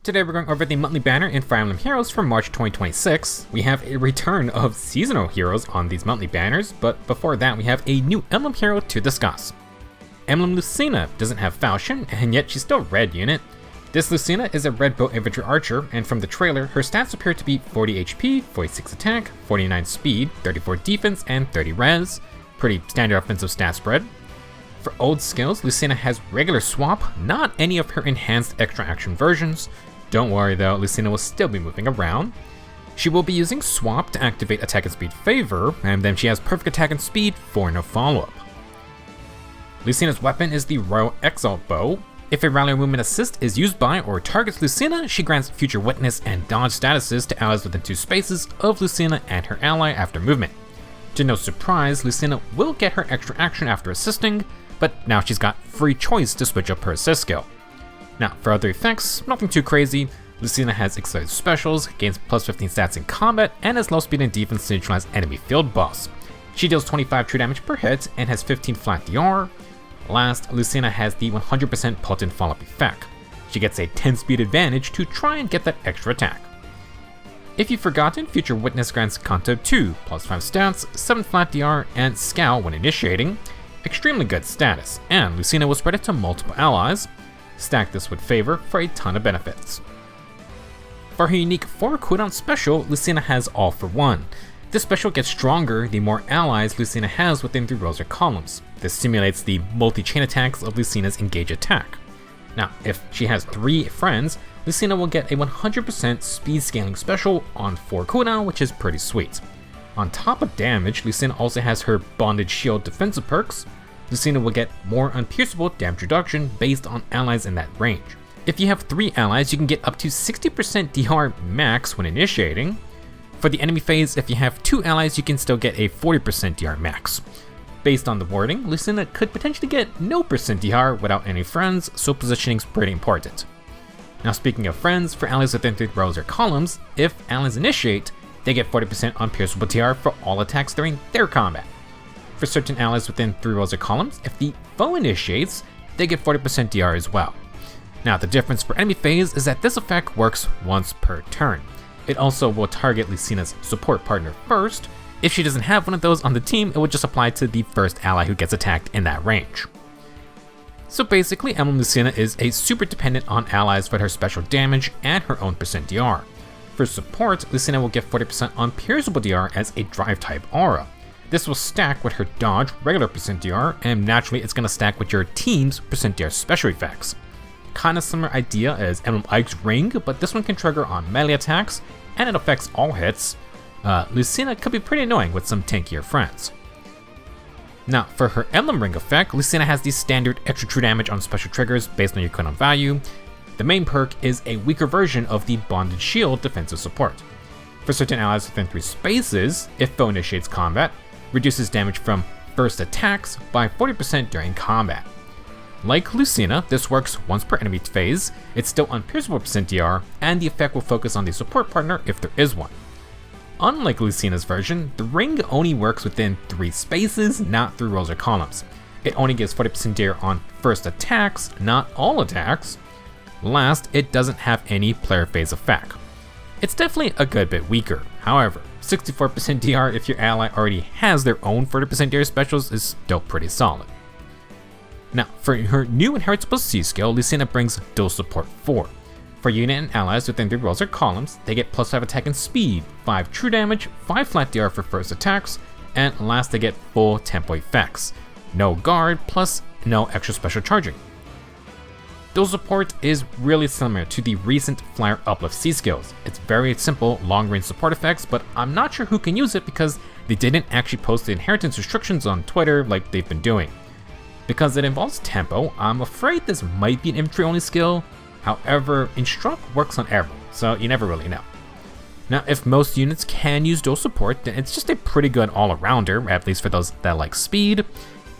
Today we're going over the monthly banner in Fire Emblem Heroes for March 2026. We have a return of seasonal heroes on these monthly banners, but before that we have a new Emblem hero to discuss. Emblem Lucina doesn't have Falchion, and yet she's still a red unit. This Lucina is a red bow infantry archer, and from the trailer, her stats appear to be 40 HP, 46 attack, 49 speed, 34 defense, and 30 res. Pretty standard offensive stat spread. For old skills, Lucina has regular swap, not any of her enhanced extra action versions. Don't worry though, Lucina will still be moving around. She will be using swap to activate attack and speed favor, and then she has perfect attack and speed for no follow-up. Lucina's weapon is the Royal Exalt Bow. If a rally movement assist is used by or targets Lucina, she grants future witness and dodge statuses to allies within 2 spaces of Lucina and her ally after movement. To no surprise, Lucina will get her extra action after assisting, but now she's got free choice to switch up her assist skill. Now, for other effects, nothing too crazy. Lucina has accelerated specials, gains plus 15 stats in combat, and has low speed and defense to neutralize enemy field boss. She deals 25 true damage per hit and has 15 flat DR. Last, Lucina has the 100% potent follow-up effect. She gets a 10 speed advantage to try and get that extra attack. If you've forgotten, Future Witness grants Kanto 2, plus 5 stats, 7 flat DR, and Scowl when initiating. Extremely good status, and Lucina will spread it to multiple allies. Stack this with favor for a ton of benefits. For her unique 4 cooldown special, Lucina has All for One. This special gets stronger the more allies Lucina has within 3 rows or columns. This simulates the multi-chain attacks of Lucina's engage attack. Now, if she has 3 friends, Lucina will get a 100% speed scaling special on 4 cooldown, which is pretty sweet. On top of damage, Lucina also has her Bonded Shield defensive perks. Lucina will get more unpierceable damage reduction based on allies in that range. If you have 3 allies, you can get up to 60% DR max when initiating. For the enemy phase, if you have 2 allies, you can still get a 40% DR max. Based on the wording, Lucina could potentially get no % DR without any friends, so positioning's pretty important. Now speaking of friends, for allies within 3 rows or columns, if allies initiate, they get 40% unpierceable DR for all attacks during their combat. For certain allies within 3 rows or columns, if the foe initiates, they get 40% DR as well. Now the difference for enemy phase is that this effect works once per turn. It also will target Lucina's support partner first. If she doesn't have one of those on the team, it will just apply to the first ally who gets attacked in that range. So basically, Emblem Lucina is a super dependent on allies for her special damage and her own % DR. For support, Lucina will get 40% unpierceable DR as a drive type aura. This will stack with her dodge regular % DR, and naturally it's going to stack with your team's % DR special effects. Kinda similar idea as Emblem Ike's Ring, but this one can trigger on melee attacks, and it affects all hits. Lucina could be pretty annoying with some tankier friends. Now, for her Emblem Ring effect, Lucina has the standard extra true damage on special triggers based on your cooldown value. The main perk is a weaker version of the Bonded Shield defensive support. For certain allies within 3 spaces, if foe initiates combat, reduces damage from first attacks by 40% during combat. Like Lucina, this works once per enemy phase, it's still unpierceable % DR, and the effect will focus on the support partner if there is one. Unlike Lucina's version, the ring only works within 3 spaces, not 3 rows or columns. It only gives 40% DR on first attacks, not all attacks. Last, it doesn't have any player phase effect. It's definitely a good bit weaker. However, 64% DR if your ally already has their own 40% DR specials is still pretty solid. Now, for her new inheritable C skill, Lucina brings dual support 4. For unit and allies within 3 rows or columns, they get plus 5 attack and speed, 5 true damage, 5 flat DR for first attacks, and last they get full tempo effects. No guard, plus no extra special charging. Dual support is really similar to the recent Flyer Uplift C skills. It's very simple long-range support effects, but I'm not sure who can use it because they didn't actually post the inheritance restrictions on Twitter like they've been doing. Because it involves tempo, I'm afraid this might be an infantry-only skill. However, Instruct works on everyone, so you never really know. Now, if most units can use dual support, then it's just a pretty good all-arounder, at least for those that like speed.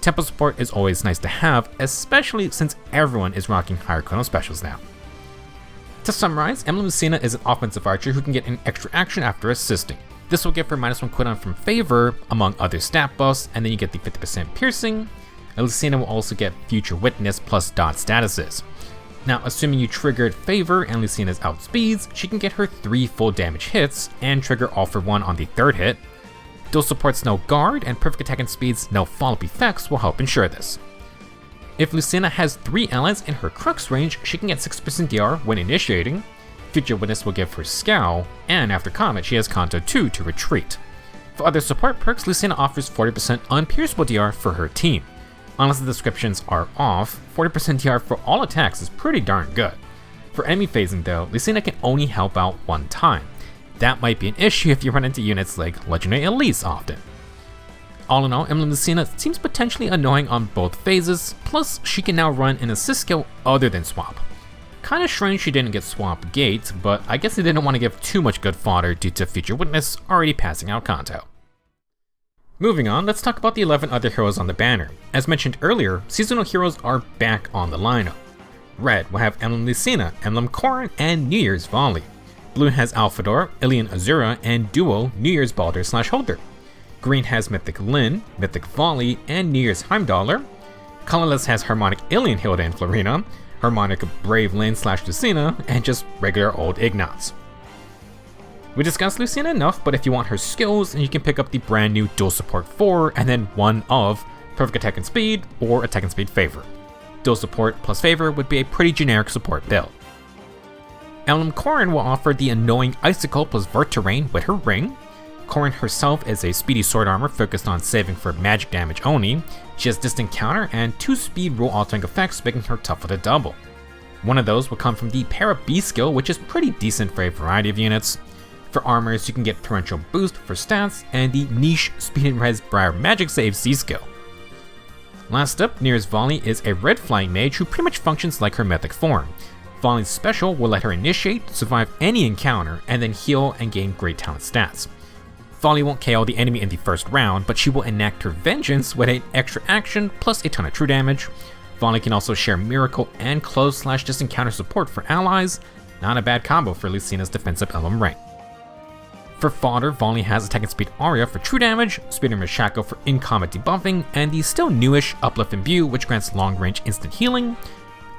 Tempo support is always nice to have, especially since everyone is rocking higher cooldown specials now. To summarize, Emblem Lucina is an offensive archer who can get an extra action after assisting. This will give her -1 cooldown from favor, among other stat buffs, and then you get the 50% piercing. And Lucina will also get Future Witness plus dot statuses. Now, assuming you triggered Favor and Lucina's outspeeds, she can get her 3 full damage hits and trigger all for 1 on the 3rd hit. Dual support's no guard and perfect attack and speed's no follow-up effects will help ensure this. If Lucina has 3 allies in her Crux range, she can get 6% DR when initiating, Future Witness will give her Scowl, and after combat she has Kanto 2 to retreat. For other support perks, Lucina offers 40% unpierceable DR for her team. Unless the descriptions are off, 40% DR for all attacks is pretty darn good. For enemy phasing though, Lucina can only help out 1 time. That might be an issue if you run into units like Legendary Elites often. All in all, Emblem Lucina seems potentially annoying on both phases, plus she can now run an assist skill other than swap. Kinda strange she didn't get swap gate, but I guess they didn't want to give too much good fodder due to Future Witness already passing out Kanto. Moving on, let's talk about the 11 other heroes on the banner. As mentioned earlier, seasonal heroes are back on the lineup. Red will have Emblem Lucina, Emblem Corrin, and New Year's Vali. Blue has Alfador, Alien Azura, and Duo New Year's Baldr/Holder. Green has Mythic Lyn, Mythic Vali, and New Year's Heimdallr. Colorless has Harmonic Alien Hilda and Florina, Harmonic Brave Lyn/Lucina, and just regular old Ignatz. We discussed Lucina enough, but if you want her skills, you can pick up the brand new Dual Support 4 and then 1 of Perfect Attack and Speed or Attack and Speed Favor. Dual Support plus Favor would be a pretty generic support build. Emblem Corrin will offer the annoying Icicle plus Vert Terrain with her ring. Corrin herself is a speedy sword armor focused on saving for magic damage only. She has distant counter and 2 speed rule altering effects, making her tough with a double. One of those will come from the Para B skill, which is pretty decent for a variety of units. For armors, you can get Torrential Boost for stats and the niche Speed and Res Briar Magic Save C skill. Last up, New Year's Vali is a red flying mage who pretty much functions like her mythic form. Vali's special will let her initiate, survive any encounter, and then heal and gain great talent stats. Vali won't KO the enemy in the first round, but she will enact her vengeance with an extra action plus a ton of true damage. Vali can also share Miracle and close/distant counter support for allies. Not a bad combo for Lucina's defensive emblem rank. For fodder, Vali has Attack and Speed Aria for true damage, Speed and Shackle for in-combat debuffing, and the still newish Uplift Imbue, which grants long-range instant healing.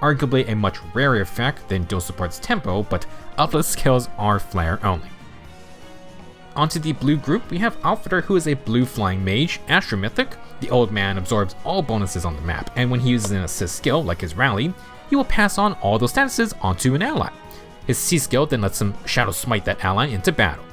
Arguably a much rarer effect than Dual Support's Tempo, but Uplift skills are flare only. Onto the blue group, we have Alfador, who is a blue flying mage, Astro Mythic. The old man absorbs all bonuses on the map, and when he uses an assist skill, like his rally, he will pass on all those statuses onto an ally. His C skill then lets him Shadow Smite that ally into battle.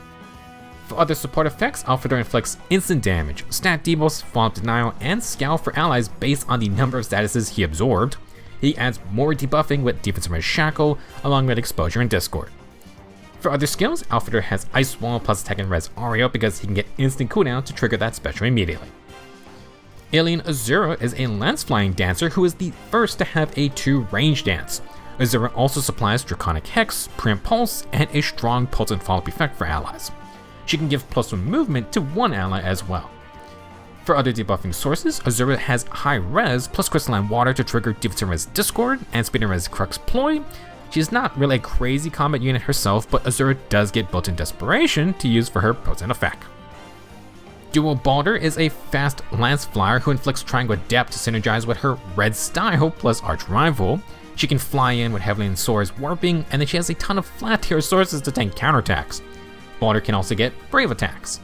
For other support effects, Alfador inflicts instant damage, stat debuffs, follow-up denial, and scowl for allies based on the number of statuses he absorbed. He adds more debuffing with Defensive Res Shackle, along with Exposure and Discord. For other skills, Alfador has Ice Wall plus Attack and Res Aria because he can get instant cooldown to trigger that special immediately. Alien Azura is a lance-flying dancer who is the first to have a 2 range dance. Azura also supplies Draconic Hex, Preempt Pulse, and a strong potent follow-up effect for allies. She can give +1 movement to 1 ally as well. For other debuffing sources, Azura has High Res plus Crystalline Water to trigger Defensive Res Discord and Speed and Res Crux Ploy. She's not really a crazy combat unit herself, but Azura does get built-in Desperation to use for her potent effect. Duo Baldr is a fast lance flyer who inflicts Triangle Adept to synergize with her Red Style plus Arch Rival. She can fly in with Heavily Soar's Warping, and then she has a ton of flat tier sources to tank counterattacks. Baldr can also get Brave attacks.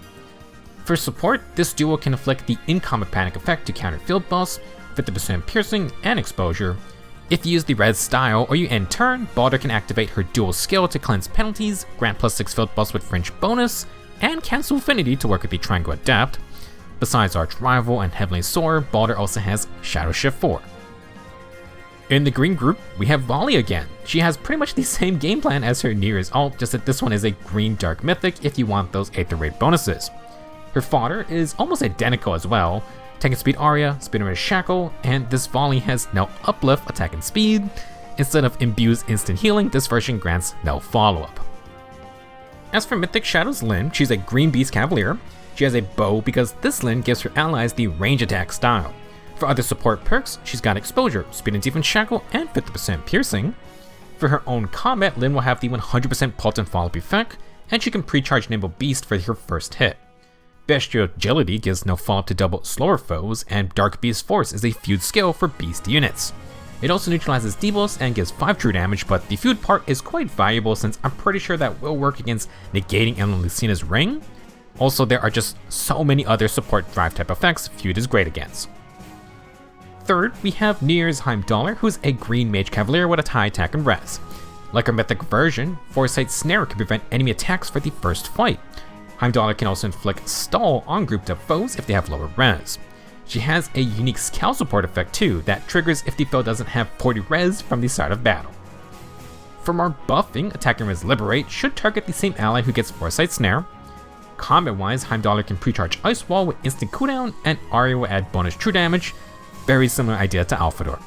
For support, this duo can inflict the in-combat panic effect to counter field buffs, 50% piercing, and exposure. If you use the red style or you end turn, Baldr can activate her dual skill to cleanse penalties, grant +6 field buffs with fringe bonus, and cancel affinity to work with the Triangle Adept. Besides Arch Rival and Heavenly Soar, Baldr also has Shadow Shift 4. In the green group, we have Vali again. She has pretty much the same game plan as her New Year's ult, just that this one is a green Dark Mythic if you want those Aether Raid bonuses. Her fodder is almost identical as well. Attack and Speed Aria, Speed and Res Shackle, and this Vali has no Uplift, Attack and Speed. Instead of Imbue's instant healing, this version grants no follow-up. As for Mythic Shadow's Lyn, she's a green Beast Cavalier. She has a bow because this Lyn gives her allies the range attack style. For other support perks, she's got Exposure, Speed and Defense Shackle, and 50% piercing. For her own combat, Lyn will have the 100% potent follow-up effect, and she can pre-charge Nimble Beast for her first hit. Bestial Agility gives no follow-up to double slower foes, and Dark Beast Force is a feud skill for beast units. It also neutralizes debuffs and gives 5 true damage, but the feud part is quite valuable since I'm pretty sure that will work against negating Emblem Lucina's ring. Also, there are just so many other support drive type effects feud is great against. Third, we have Nir's Heimdallr, who's a green mage cavalier with a high attack and res. Like her mythic version, Foresight Snare can prevent enemy attacks for the first fight. Heimdallr can also inflict stall on grouped up foes if they have lower res. She has a unique scout support effect too that triggers if the foe doesn't have 40 res from the start of battle. For more buffing, Attack and Res Liberate should target the same ally who gets Foresight Snare. Combat-wise, Heimdallr can pre-charge Ice Wall with instant cooldown, and Arya will add bonus true damage. Very similar idea to Alfador.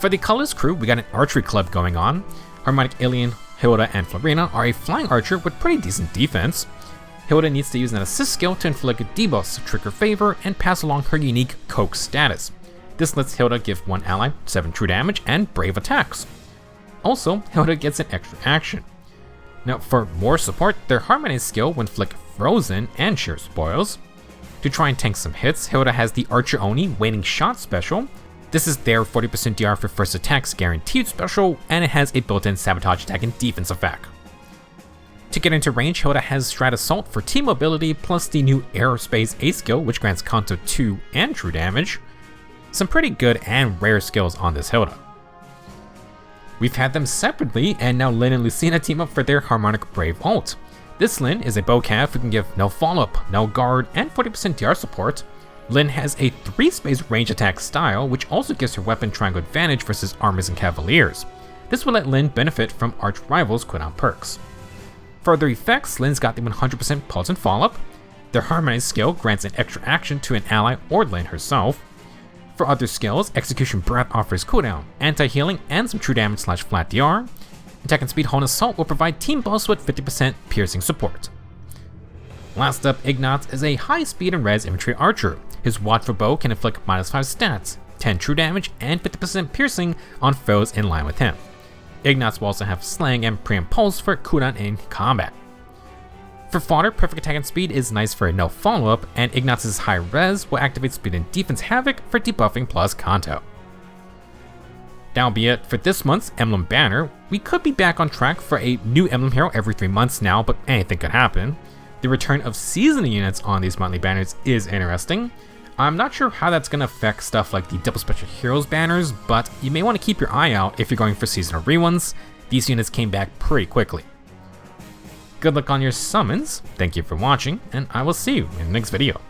For the Colorless crew, we got an archery club going on. Harmonic Alien, Hilda, and Florina are a flying archer with pretty decent defense. Hilda needs to use an assist skill to inflict debuffs to trick her favor and pass along her unique Coax status. This lets Hilda give one ally 7 true damage and brave attacks. Also, Hilda gets an extra action. Now for more support, their Harmonize skill will inflict Frozen and Sheer Spoils. To try and tank some hits, Hilda has the Archer Oni Waning Shot special. This is their 40% DR for first attacks guaranteed special, and it has a built-in sabotage attack and defense effect. To get into range, Hilda has Strat Assault for team mobility, plus the new Aerospace A skill, which grants Kanto 2 and true damage. Some pretty good and rare skills on this Hilda. We've had them separately, and now Lyn and Lucina team up for their Harmonic Brave ult. This Lyn is a bowcav who can give no follow-up, no guard, and 40% DR support. Lyn has a 3-space range attack style, which also gives her weapon triangle advantage versus armors and cavaliers. This will let Lyn benefit from arch rivals' cooldown perks. For other effects, Lyn's got the 100% pulse and follow-up. Their Harmonize skill grants an extra action to an ally or Lyn herself. For other skills, Execution Breath offers cooldown, anti-healing, and some true damage / flat DR. Attack and Speed Hold Assault will provide team buffs with 50% piercing support. Last up, Ignatz is a high speed and res infantry archer. His Watchful Bow can inflict -5 stats, 10 true damage, and 50% piercing on foes in line with him. Ignatz will also have Slang and Pre-Impulse for cooldown in combat. For fodder, Perfect Attack and Speed is nice for a no follow-up, and Ignatz's high res will activate Speed and Defense Havoc for debuffing plus Kanto. That'll be it for this month's Emblem banner. We could be back on track for a new Emblem hero every 3 months now, but anything could happen. The return of seasonal units on these monthly banners is interesting. I'm not sure how that's going to affect stuff like the Double Special Heroes banners, but you may want to keep your eye out if you're going for seasonal reruns. These units came back pretty quickly. Good luck on your summons, thank you for watching, and I will see you in the next video.